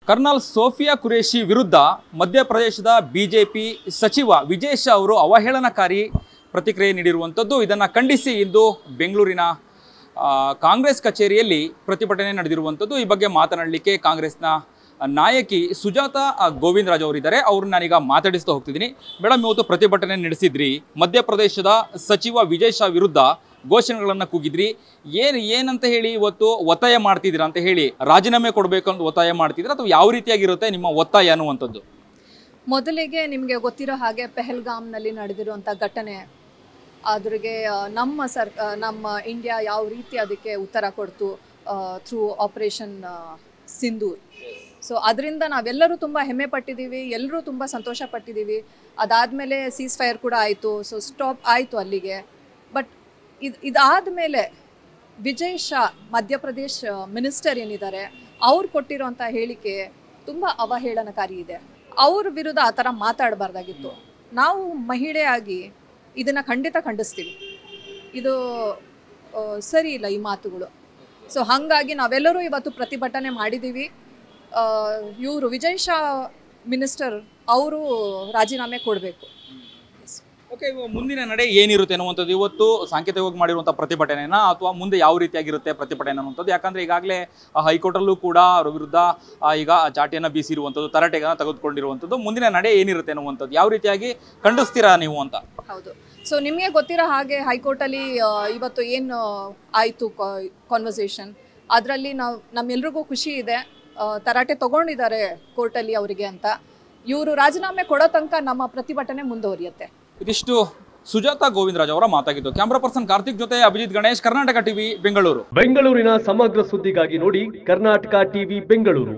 Kernel Sophia Qureshi ವಿರುದ್ಧ ಮಧ್ಯಪ್ರದೇಶದ BJP ಸಚಿವ ವಿಜಯ್ ಶಾ ಅವರು ಅವಹೇಳನಕಾರಿ ಪ್ರತಿಕ್ರಿಯೆ ನೀಡಿರುವಂಥದ್ದು. ಇದನ್ನು ಖಂಡಿಸಿ ಇಂದು ಬೆಂಗಳೂರಿನ ಕಾಂಗ್ರೆಸ್ ಕಚೇರಿಯಲ್ಲಿ ಪ್ರತಿಭಟನೆ ನಡೆದಿರುವಂಥದ್ದು. ಈ ಬಗ್ಗೆ ಮಾತನಾಡಲಿಕ್ಕೆ ಕಾಂಗ್ರೆಸ್ನ ನಾಯಕಿ ಸುಜಾತಾ ಗೋವಿಂದರಾಜ್ ಅವರಿದ್ದಾರೆ. ಅವ್ರನ್ನ ನಾನೀಗ ಮಾತಾಡಿಸ್ತಾ ಹೋಗ್ತಿದ್ದೀನಿ. ಮೇಡಮ್, ಇವತ್ತು ಪ್ರತಿಭಟನೆ ನಡೆಸಿದ್ರಿ, ಮಧ್ಯಪ್ರದೇಶದ ಸಚಿವ ವಿಜಯ್ ಶಾ ವಿರುದ್ಧ ಘೋಷಣೆಗಳನ್ನು ಕೂಗಿದ್ರಿ. ಏನಂತ ಹೇಳಿ ಇವತ್ತು ಒತ್ತಾಯ ಮಾಡ್ತಿದ್ದೀರಾ ಅಂತ ಹೇಳಿ, ರಾಜೀನಾಮೆ ಕೊಡಬೇಕು ಅಂತ ಒತ್ತಾಯ ಮಾಡ್ತಿದ್ದೀರಾ ಅಥವಾ ಯಾವ ರೀತಿಯಾಗಿರುತ್ತೆ ನಿಮ್ಮ ಒತ್ತಾಯ ಅನ್ನುವಂಥದ್ದು? ಮೊದಲಿಗೆ ನಿಮಗೆ ಗೊತ್ತಿರೋ ಹಾಗೆ ಪೆಹಲ್ಗಾಮ್ನಲ್ಲಿ ನಡೆದಿರುವಂಥ ಘಟನೆ, ಅದ್ರಿಗೆ ನಮ್ಮ ಇಂಡಿಯಾ ಯಾವ ರೀತಿ ಅದಕ್ಕೆ ಉತ್ತರ ಕೊಡ್ತು ಥ್ರೂ ಆಪರೇಷನ್ ಸಿಂಧೂರ್. ಸೊ ಅದರಿಂದ ನಾವೆಲ್ಲರೂ ತುಂಬ ಹೆಮ್ಮೆ ಪಟ್ಟಿದ್ದೀವಿ, ಎಲ್ಲರೂ ತುಂಬ ಸಂತೋಷ ಪಟ್ಟಿದ್ದೀವಿ. ಅದಾದಮೇಲೆ ಸೀಸ್ ಫೈರ್ ಕೂಡ ಆಯಿತು, ಸೊ ಸ್ಟಾಪ್ ಆಯಿತು ಅಲ್ಲಿಗೆ. ಬಟ್ ಇದಾದ ಮೇಲೆ ವಿಜಯ್ ಶಾ ಮಧ್ಯಪ್ರದೇಶ್ ಮಿನಿಸ್ಟರ್ ಏನಿದ್ದಾರೆ, ಅವ್ರು ಕೊಟ್ಟಿರೋಂಥ ಹೇಳಿಕೆ ತುಂಬ ಅವಹೇಳನಕಾರಿ ಇದೆ. ಅವ್ರ ವಿರುದ್ಧ ಆ ಥರ ಮಾತಾಡಬಾರ್ದಾಗಿತ್ತು. ನಾವು ಮಹಿಳೆಯಾಗಿ ಇದನ್ನು ಖಂಡಿತ ಖಂಡಿಸ್ತೀವಿ. ಇದು ಸರಿ ಇಲ್ಲ ಈ ಮಾತುಗಳು. ಸೊ ಹಾಗಾಗಿ ನಾವೆಲ್ಲರೂ ಇವತ್ತು ಪ್ರತಿಭಟನೆ ಮಾಡಿದ್ದೀವಿ. ಇವರು ವಿಜಯ್ ಶಾ ಮಿನಿಸ್ಟರ್ ಅವರು ರಾಜೀನಾಮೆ ಕೊಡಬೇಕು. ಓಕೆ, ಮುಂದಿನ ನಡೆ ಏನಿರುತ್ತೆ ಅನ್ನುವಂಥದ್ದು, ಇವತ್ತು ಸಾಂಕೇತಿಕವಾಗಿ ಮಾಡಿರುವಂಥ ಪ್ರತಿಭಟನೆನ ಅಥವಾ ಮುಂದೆ ಯಾವ ರೀತಿಯಾಗಿರುತ್ತೆ ಪ್ರತಿಭಟನೆ ಅನ್ನುವಂಥದ್ದು? ಯಾಕಂದರೆ ಈಗಾಗಲೇ ಹೈಕೋರ್ಟಲ್ಲೂ ಕೂಡ ಅವರ ವಿರುದ್ಧ ಈಗ ಚಾಟಿಯನ್ನು ಬೀಸಿರುವಂಥದ್ದು, ತರಾಟೆಗಳನ್ನು ತೆಗೆದುಕೊಂಡಿರುವಂಥದ್ದು. ಮುಂದಿನ ನಡೆ ಏನಿರುತ್ತೆ ಅನ್ನುವಂಥದ್ದು ಯಾವ ರೀತಿಯಾಗಿ ಖಂಡಿಸ್ತೀರಾ ನೀವು ಅಂತ? ಹೌದು, ಸೊ ನಿಮಗೆ ಗೊತ್ತಿರೋ ಹಾಗೆ ಹೈಕೋರ್ಟಲ್ಲಿ ಇವತ್ತು ಏನು ಆಯಿತು ಕಾನ್ವರ್ಸೇಷನ್, ಅದರಲ್ಲಿ ನಮ್ಮೆಲ್ರಿಗೂ ಖುಷಿ ಇದೆ. ತರಾಟೆ ತೊಗೊಂಡಿದ್ದಾರೆ ಕೋರ್ಟಲ್ಲಿ ಅವರಿಗೆ ಅಂತ. ಇವರು ರಾಜೀನಾಮೆ ಕೊಡೋ ತನಕ ನಮ್ಮ ಪ್ರತಿಭಟನೆ ಮುಂದುವರಿಯುತ್ತೆ. ಇದಿಷ್ಟು ಸುಜಾತಾ ಗೋವಿಂದರಾಜ್ ಅವರ ಮಾತಾಗಿತ್ತು. ಕ್ಯಾಮರಾ ಪರ್ಸನ್ ಕಾರ್ತಿಕ್ ಜೊತೆ ಅಭಿಜಿತ್ ಗಣೇಶ್, ಕರ್ನಾಟಕ ಟಿವಿ, ಬೆಂಗಳೂರು. ಬೆಂಗಳೂರಿನ ಸಮಗ್ರ ಸುದ್ದಿಗಾಗಿ ನೋಡಿ ಕರ್ನಾಟಕ ಟಿವಿ ಬೆಂಗಳೂರು.